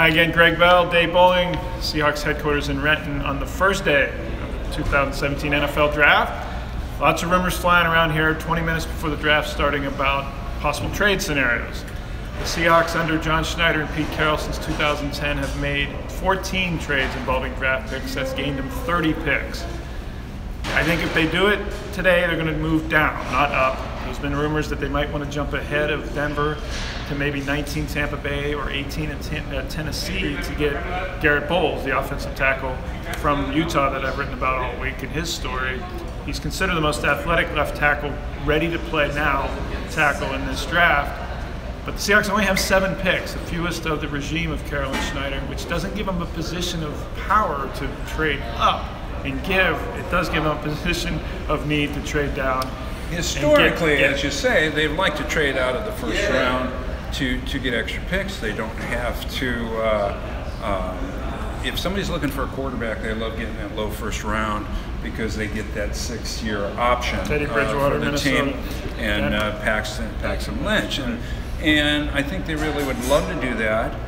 Hi again, Greg Bell, Dave Boling, Seahawks headquarters in Renton on the first day of the 2017 NFL Draft. Lots of rumors flying around here 20 minutes before the draft starting about possible trade scenarios. The Seahawks under John Schneider and Pete Carroll since 2010 have made 14 trades involving draft picks. That's gained them 30 picks. I think if they do it today, they're going to move down, not up. There's been rumors that they might want to jump ahead of Denver to maybe 19 Tampa Bay or 18 at Tennessee to get Garrett Bowles, the offensive tackle from Utah that I've written about all week in his story. He's considered the most athletic left tackle, ready to play now, tackle in this draft. But the Seahawks only have 7 picks, the fewest of the regime of Carroll and Schneider, which doesn't give them a position of power to trade up and give. It does give them a position of need to trade down. Historically, as you say, they'd like to trade out of the first round to get extra picks. They don't have to. If somebody's looking for a quarterback, they love getting that low first round because they get that 6-year option Teddy Bridgewater, for the team, and Paxton Lynch. And I think they really would love to do that.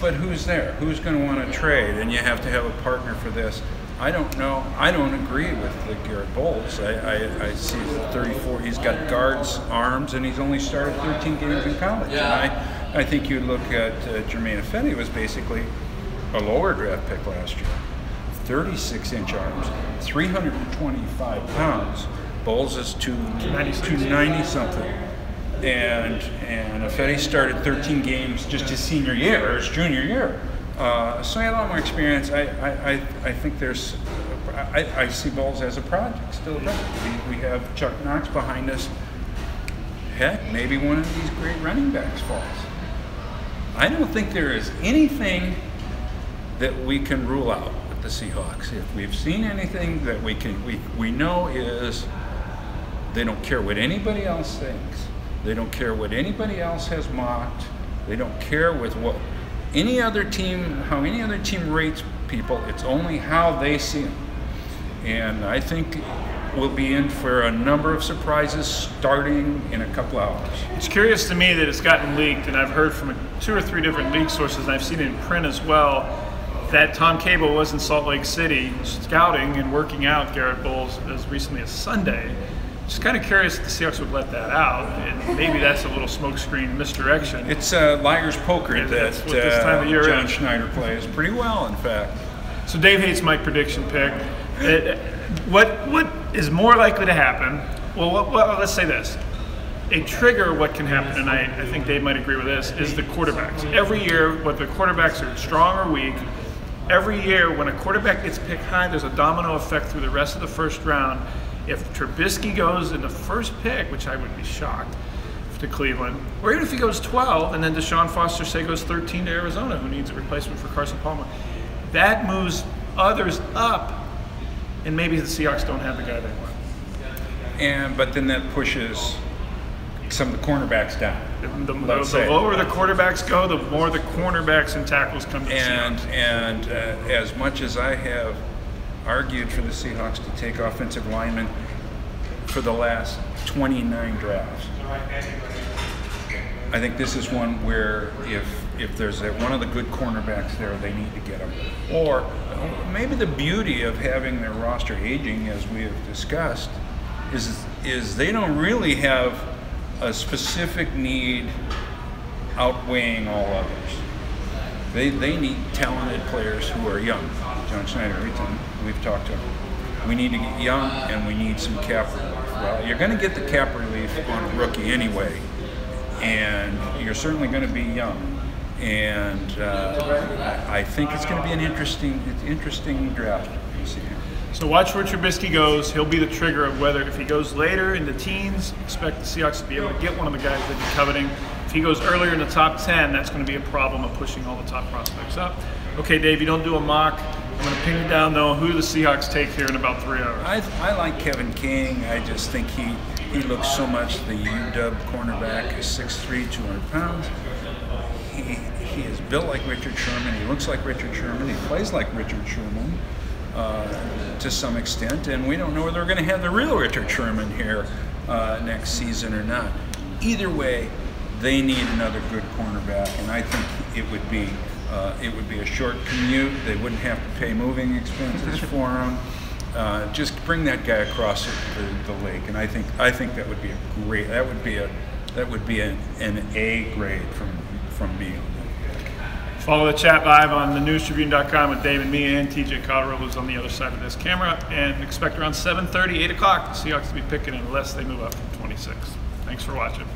But who's there? Who's going to want to trade? And you have to have a partner for this. I don't know. I don't agree with the Garrett Bowles. I see 34. He's got guards, arms, and he's only started 13 games in college. Yeah. And I think you look at Jermaine Ifedi was basically a lower draft pick last year. 36-inch arms, 325 pounds. Bowles is 290 something. And Ifedi started 13 games just his senior year, or his junior year. So he had a lot more experience. I think there's, I see Bowles as a project, still a project. We have Chuck Knox behind us. Heck, maybe one of these great running backs falls. I don't think there is anything that we can rule out with the Seahawks. If we've seen anything that we know is they don't care what anybody else thinks. They don't care what anybody else has mocked. They don't care with what any other team, how any other team rates people. It's only how they see them. And I think we'll be in for a number of surprises starting in a couple hours. It's curious to me that it's gotten leaked, and I've heard from 2 or 3 different leak sources, and I've seen it in print as well, that Tom Cable was in Salt Lake City scouting and working out Garrett Bowles as recently as Sunday. Just kind of curious if the Seahawks would let that out, and maybe that's a little smokescreen misdirection. It's liar's poker that this time of year John Schneider plays pretty well, in fact. So Dave hates my prediction pick. What is more likely to happen? Well, let's say this. A trigger what can happen, and I think Dave might agree with this, is the quarterbacks. Every year, whether the quarterbacks are strong or weak, every year when a quarterback gets picked high, there's a domino effect through the rest of the first round. If Trubisky goes in the first pick, which I would be shocked, to Cleveland, or even if he goes 12 and then Deshaun Foster, say, goes 13 to Arizona, who needs a replacement for Carson Palmer, that moves others up, and maybe the Seahawks don't have the guy they want. But then that pushes some of the cornerbacks down. The lower the quarterbacks go, the more the cornerbacks and tackles come to the Seahawks. And as much as I have argued for the Seahawks to take offensive linemen for the last 29 drafts, I think this is one where if there's one of the good cornerbacks there, they need to get them. Or maybe the beauty of having their roster aging, as we have discussed, is they don't really have a specific need outweighing all others. They need talented players who are young. John Schneider, we've talked to him. We need to get young, and we need some cap relief. Well, you're going to get the cap relief on a rookie anyway, and you're certainly going to be young. And I think it's going to be an interesting draft this year. So watch where Trubisky goes. He'll be the trigger of whether, if he goes later in the teens, expect the Seahawks to be able to get one of the guys that you're coveting. If he goes earlier in the top 10, that's going to be a problem of pushing all the top prospects up. Okay, Dave, you don't do a mock. I'm going to pin you down, though, who the Seahawks take here in about 3 hours. I like Kevin King. I just think he looks so much, the UW cornerback is 6'3", 200 pounds. He is built like Richard Sherman. He looks like Richard Sherman. He plays like Richard Sherman to some extent. And we don't know whether we're going to have the real Richard Sherman here next season or not. Either way, they need another good cornerback. And I think it would be a short commute. They wouldn't have to pay moving expenses for him. Just bring that guy across the lake, and I think that would be a great. That would be an A grade from me. Follow the chat live on thenewstribune.com with Dave and me, and TJ Cotterill, who's on the other side of this camera, and expect around 7:30, 8 o'clock the Seahawks to be picking unless they move up from 26. Thanks for watching.